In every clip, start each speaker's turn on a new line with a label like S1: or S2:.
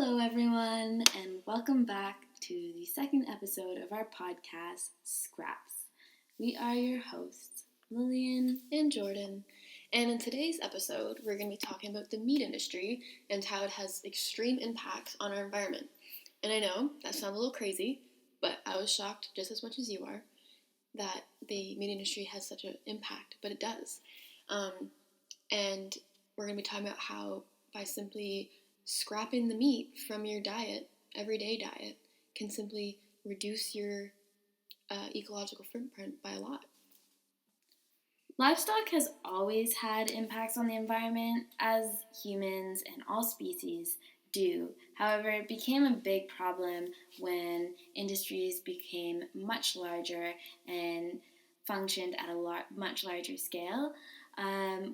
S1: Hello, everyone, and welcome back to the second episode of our podcast, Scraps. We are your hosts, Lillian
S2: and Jordan. And in today's episode, we're going to be talking about the meat industry and how it has extreme impacts on our environment. And I know that sounds a little crazy, but I was shocked just as much as you are that the meat industry has such an impact, but it does. And we're going to be talking about how by simply scrapping the meat from your diet, everyday diet, can simply reduce your ecological footprint by a lot.
S1: Livestock has always had impacts on the environment, as humans and all species do. However, it became a big problem when industries became much larger and functioned at a much larger scale.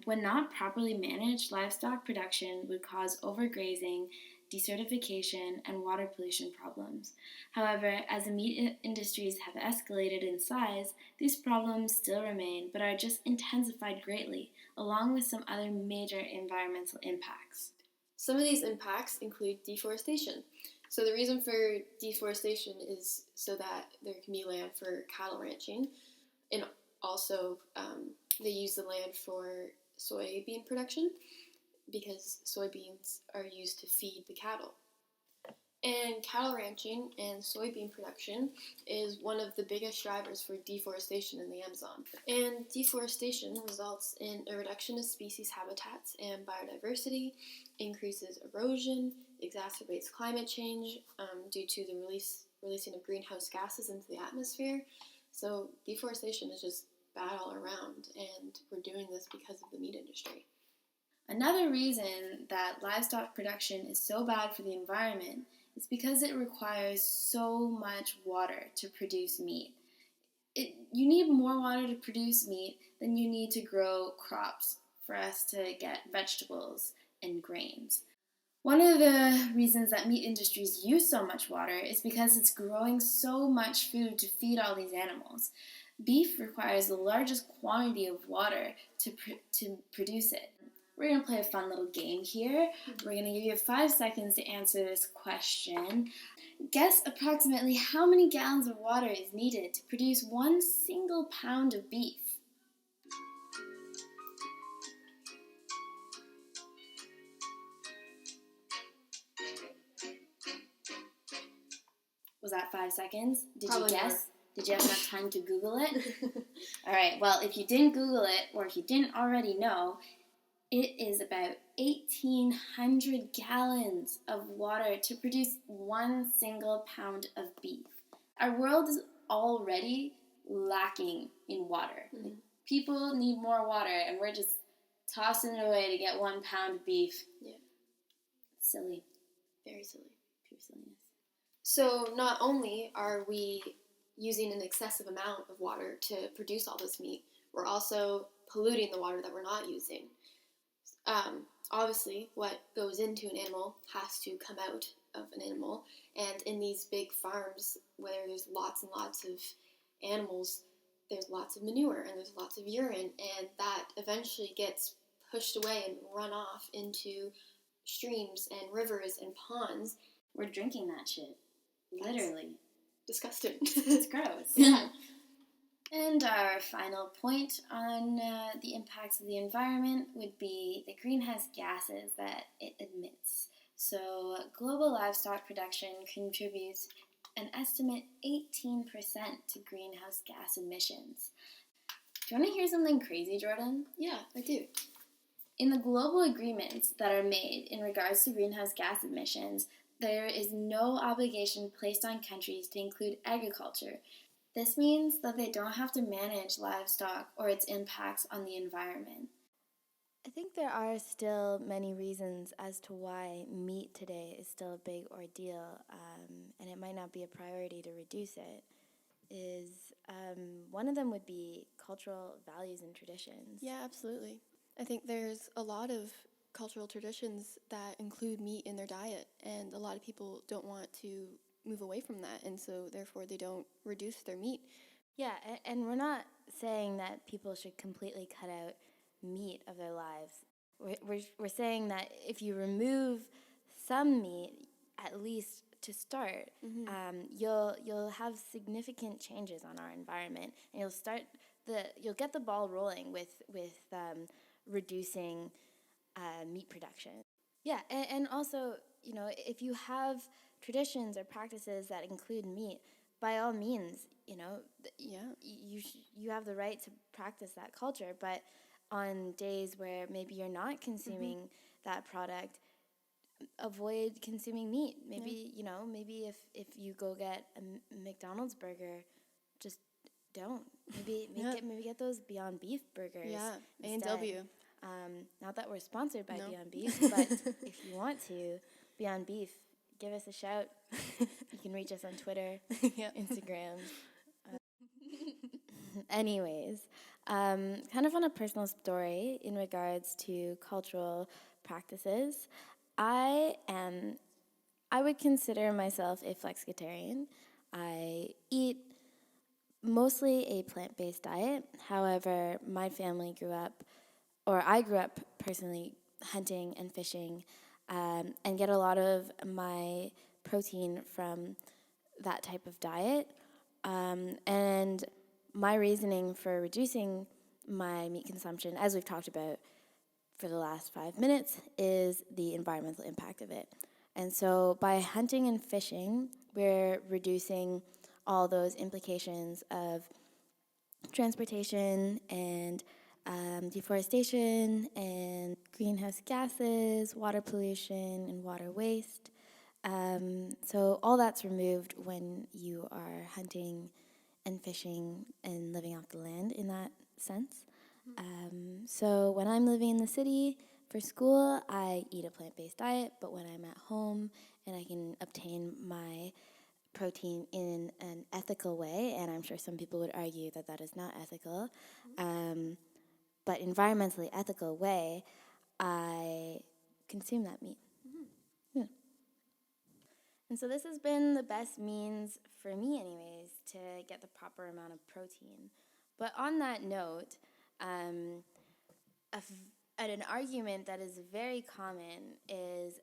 S1: When not properly managed, livestock production would cause overgrazing, desertification, and water pollution problems. However, as the meat industries have escalated in size, these problems still remain but are just intensified greatly, along with some other major environmental impacts.
S2: Some of these impacts include deforestation. So the reason for deforestation is so that there can be land for cattle ranching, and also they use the land for soybean production because soybeans are used to feed the cattle. And cattle ranching and soybean production is one of the biggest drivers for deforestation in the Amazon. And deforestation results in a reduction of species habitats and biodiversity, increases erosion, exacerbates climate change due to the releasing of greenhouse gases into the atmosphere. So deforestation is just bad all around, and we're doing this because of the meat industry.
S1: Another reason that livestock production is so bad for the environment is because it requires so much water to produce meat. You need more water to produce meat than you need to grow crops for us to get vegetables and grains. One of the reasons that meat industries use so much water is because it's growing so much food to feed all these animals. Beef requires the largest quantity of water to produce it. We're going to play a fun little game here. We're going to give you 5 seconds to answer this question. Guess approximately how many gallons of water is needed to produce 1 single pound of beef. Was that 5 seconds? Did
S2: Probably
S1: you guess?
S2: More.
S1: Did you have enough time to Google it? All right, well, if you didn't Google it, or if you didn't already know, it is about 1,800 gallons of water to produce 1 single pound of beef. Our world is already lacking in water.
S2: Mm-hmm.
S1: People need more water, and we're just tossing it away to get 1 pound of beef.
S2: Yeah.
S1: Silly.
S2: Very silly.
S1: Pure silliness.
S2: So not only are we using an excessive amount of water to produce all this meat, we're also polluting the water that we're not using. Obviously, what goes into an animal has to come out of an animal, and in these big farms where there's lots and lots of animals, there's lots of manure and there's lots of urine, and that eventually gets pushed away and run off into streams and rivers and ponds.
S1: We're drinking that shit. Literally.
S2: Disgusting.
S1: It's gross.
S2: Yeah.
S1: And our final point on the impacts of the environment would be the greenhouse gases that it emits. So global livestock production contributes an estimate 18% to greenhouse gas emissions. Do you want to hear something crazy, Jordan?
S2: Yeah, I do.
S1: In the global agreements that are made in regards to greenhouse gas emissions, there is no obligation placed on countries to include agriculture. This means that they don't have to manage livestock or its impacts on the environment. I think there are still many reasons as to why meat today is still a big ordeal, and it might not be a priority to reduce it. One of them would be cultural values and traditions.
S2: Yeah, absolutely. I think there's a lot of cultural traditions that include meat in their diet, and a lot of people don't want to move away from that, and so therefore they don't reduce their meat.
S1: Yeah, and we're not saying that people should completely cut out meat of their lives. We're saying that if you remove some meat, at least to start,
S2: Mm-hmm.
S1: you'll have significant changes on our environment, and you'll get the ball rolling with reducing meat production. Yeah, and also, if you have traditions or practices that include meat, by all means, you have the right to practice that culture. But on days where maybe you're not consuming that product, avoid consuming meat. Maybe maybe if you go get a McDonald's burger, just don't. Maybe get those Beyond Beef burgers.
S2: Yeah,
S1: instead.
S2: A&W.
S1: Not that we're sponsored by
S2: No.
S1: Beyond Beef, but if you want to, Beyond Beef, give us a shout. You can reach us on Twitter, Instagram. Anyways, kind of on a personal story in regards to cultural practices, I would consider myself a flexitarian. I eat mostly a plant-based diet. However, my family I grew up personally hunting and fishing, and get a lot of my protein from that type of diet. And my reasoning for reducing my meat consumption, as we've talked about for the last 5 minutes, is the environmental impact of it. And so by hunting and fishing, we're reducing all those implications of transportation and deforestation and greenhouse gases, water pollution, and water waste. So all that's removed when you are hunting and fishing and living off the land in that sense. So when I'm living in the city for school, I eat a plant-based diet, but when I'm at home and I can obtain my protein in an ethical way, and I'm sure some people would argue that that is not ethical, but environmentally ethical way, I consume that meat. Yeah. And so this has been the best means for me anyways to get the proper amount of protein. But on that note, an argument that is very common is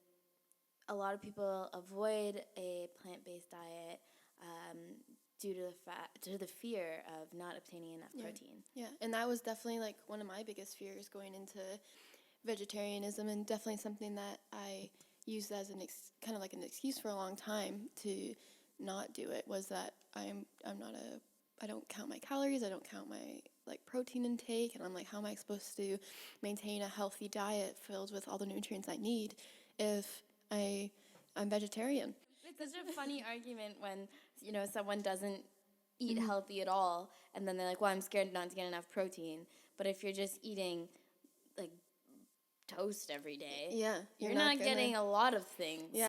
S1: a lot of people avoid a plant-based diet due to the fear of not obtaining enough protein.
S2: Yeah, and that was definitely like one of my biggest fears going into vegetarianism, and definitely something that I used as kind of like an excuse for a long time to not do it, was that I don't count my calories, I don't count my like protein intake, and I'm like, how am I supposed to maintain a healthy diet filled with all the nutrients I need if I'm vegetarian?
S1: It's such a funny argument when someone doesn't eat healthy at all, and then they're like, well, I'm scared not to get enough protein. But if you're just eating like toast every day, you're not getting a lot of things.
S2: Yeah.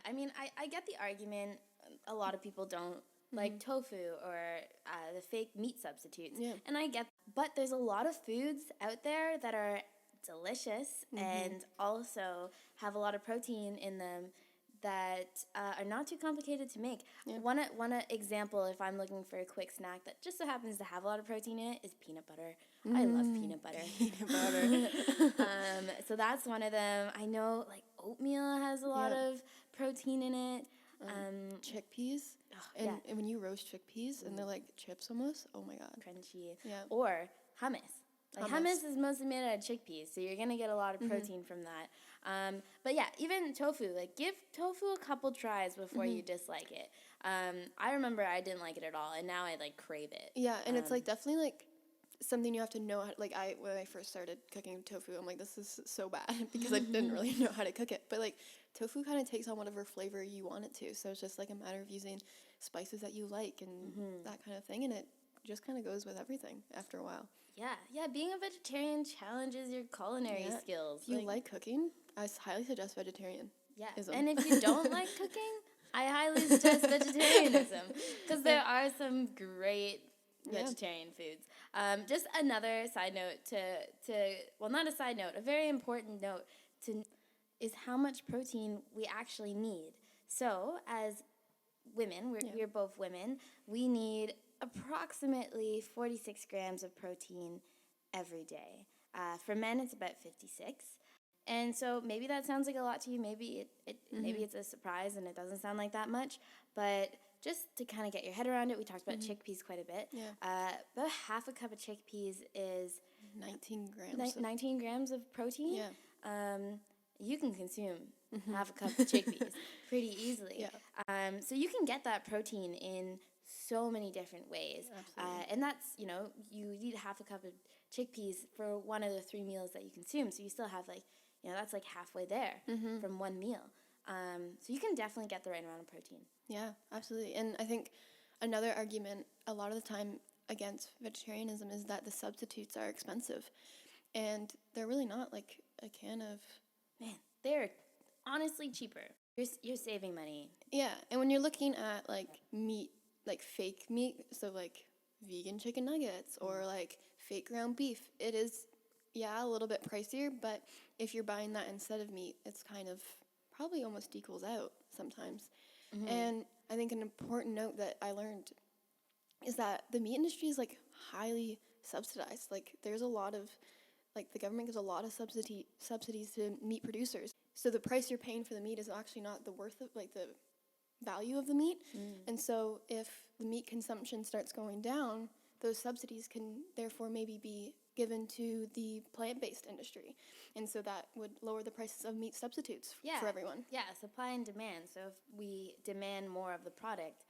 S1: I mean, I get the argument. A lot of people don't like tofu or the fake meat substitutes, and I get. But there's a lot of foods out there that are delicious and also have a lot of protein in them that are not too complicated to make. One example, if I'm looking for a quick snack that just so happens to have a lot of protein in it, is peanut butter. I love peanut butter.
S2: Peanut butter.
S1: So that's one of them. I know like oatmeal has a lot of protein in it.
S2: Chickpeas. And when you roast chickpeas and they're like chips almost, oh my god.
S1: Crunchy.
S2: Yeah.
S1: Or hummus. Like hummus is mostly made out of chickpeas, so you're gonna get a lot of protein from that. But yeah, even tofu. Like give tofu a couple tries before you dislike it. I remember I didn't like it at all, and now I like crave it.
S2: Yeah, and it's like definitely like something you have to know how. Like when I first started cooking tofu, I'm like, this is so bad because I didn't really know how to cook it. But like tofu kind of takes on whatever flavor you want it to, so it's just like a matter of using spices that you like and that kind of thing, and it just kind of goes with everything after a while.
S1: Yeah, being a vegetarian challenges your culinary skills.
S2: If you like cooking, I highly suggest vegetarian.
S1: Yeah, and if you don't like cooking, I highly suggest vegetarianism, because there are some great vegetarian foods. Just another side note well, not a side note, a very important note is how much protein we actually need. So, as women, we're both women, we need approximately 46 grams of protein every day. For men, it's about 56. And so maybe that sounds like a lot to you. Maybe maybe it's a surprise and it doesn't sound like that much. But just to kind of get your head around it, we talked about chickpeas quite a bit.
S2: Yeah.
S1: About half a cup of chickpeas is
S2: 19 grams.
S1: 19 grams of protein.
S2: Yeah.
S1: You can consume half a cup of chickpeas pretty easily.
S2: Yeah.
S1: So you can get that protein in so many different ways. And that's, you eat half a cup of chickpeas for one of the 3 meals that you consume. So you still have that's like halfway there from one meal. So you can definitely get the right amount of protein.
S2: Yeah, absolutely. And I think another argument a lot of the time against vegetarianism is that the substitutes are expensive. And they're really not. Like a can of...
S1: Man, they're honestly cheaper. You're saving money.
S2: Yeah, and when you're looking at like meat, like fake meat, so like vegan chicken nuggets or like fake ground beef, it is, a little bit pricier, but if you're buying that instead of meat, it's kind of probably almost equals out sometimes. And I think an important note that I learned is that the meat industry is like highly subsidized. Like there's a lot of, like the government gives a lot of subsidies to meat producers. So the price you're paying for the meat is actually not the worth of, like the value of the meat. And so if the meat consumption starts going down, those subsidies can therefore maybe be given to the plant-based industry. And so that would lower the prices of meat substitutes for everyone.
S1: Yeah, supply and demand. So if we demand more of the product,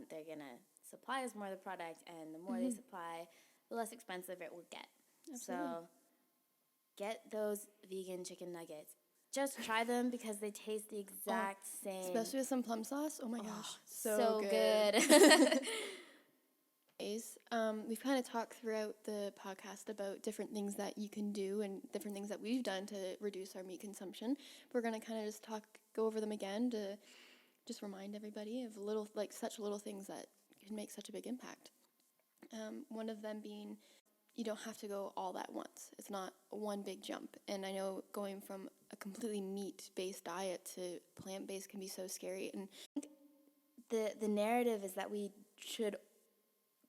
S1: they're going to supply us more of the product, and the more they supply, the less expensive it will get.
S2: Absolutely.
S1: So get those vegan chicken nuggets. Just try them because they taste the exact same.
S2: Especially with some plum sauce. Oh my gosh.
S1: So good.
S2: We've kind of talked throughout the podcast about different things that you can do and different things that we've done to reduce our meat consumption. We're going to kind of just go over them again to just remind everybody of such little things that can make such a big impact. One of them being, you don't have to go all at once. It's not one big jump. And I know going from a completely meat-based diet to plant-based can be so scary. And
S1: the narrative is that we should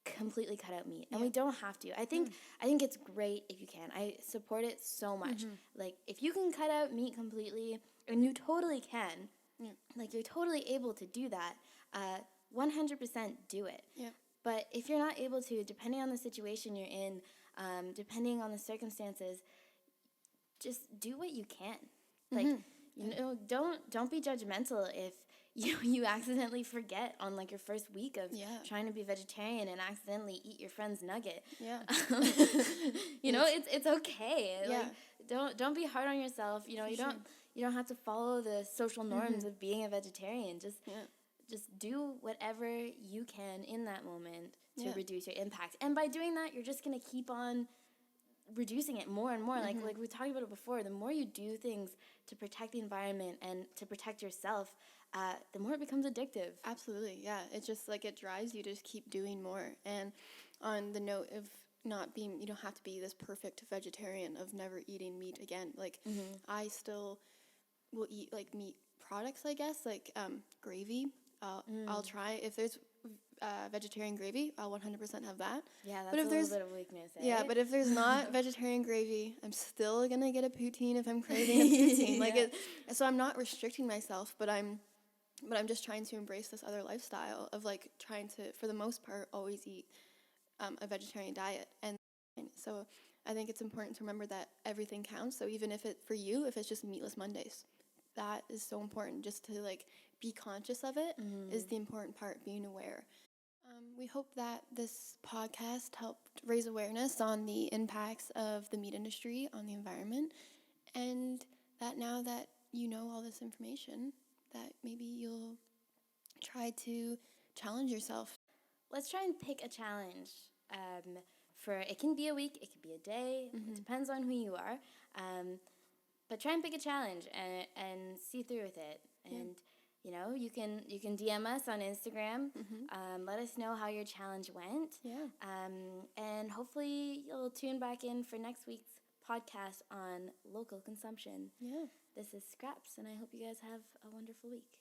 S1: completely cut out meat, and we don't have to. I think it's great if you can. I support it so much. Like if you can cut out meat completely, and you totally can, like you're totally able to do that, 100% do it.
S2: Yeah.
S1: But if you're not able to, depending on the situation you're in, depending on the circumstances, just do what you can. Like don't be judgmental if you accidentally forget on like your first week of trying to be vegetarian and accidentally eat your friend's nugget.
S2: Yeah.
S1: It's okay.
S2: Yeah.
S1: Like don't be hard on yourself. You don't have to follow the social norms of being a vegetarian. Just do whatever you can in that moment to reduce your impact. And by doing that, you're just going to keep on reducing it more and more. Like we talked about it before, the more you do things to protect the environment and to protect yourself, the more it becomes addictive.
S2: Absolutely, yeah. It's just like it drives you to just keep doing more. And on the note of not being, you don't have to be this perfect vegetarian of never eating meat again. Like I still will eat like meat products, I guess, like gravy. I'll try if there's vegetarian gravy, I'll 100% have that.
S1: Yeah, that's a little bit of weakness.
S2: Yeah, but if there's not vegetarian gravy, I'm still gonna get a poutine if I'm craving a poutine. So I'm not restricting myself, but I'm just trying to embrace this other lifestyle of like trying to, for the most part, always eat a vegetarian diet. And so I think it's important to remember that everything counts. So even if if it's just meatless Mondays, that is so important. Just to like be conscious of it is the important part, being aware. We hope that this podcast helped raise awareness on the impacts of the meat industry on the environment, and that now that you know all this information, that maybe you'll try to challenge yourself.
S1: Let's try and pick a challenge. It can be a week, it can be a day. It depends on who you are. But try and pick a challenge and see through with it. And you can DM us on Instagram. Let us know how your challenge went.
S2: Yeah.
S1: And hopefully you'll tune back in for next week's podcast on local consumption.
S2: Yeah.
S1: This is Scraps, and I hope you guys have a wonderful week.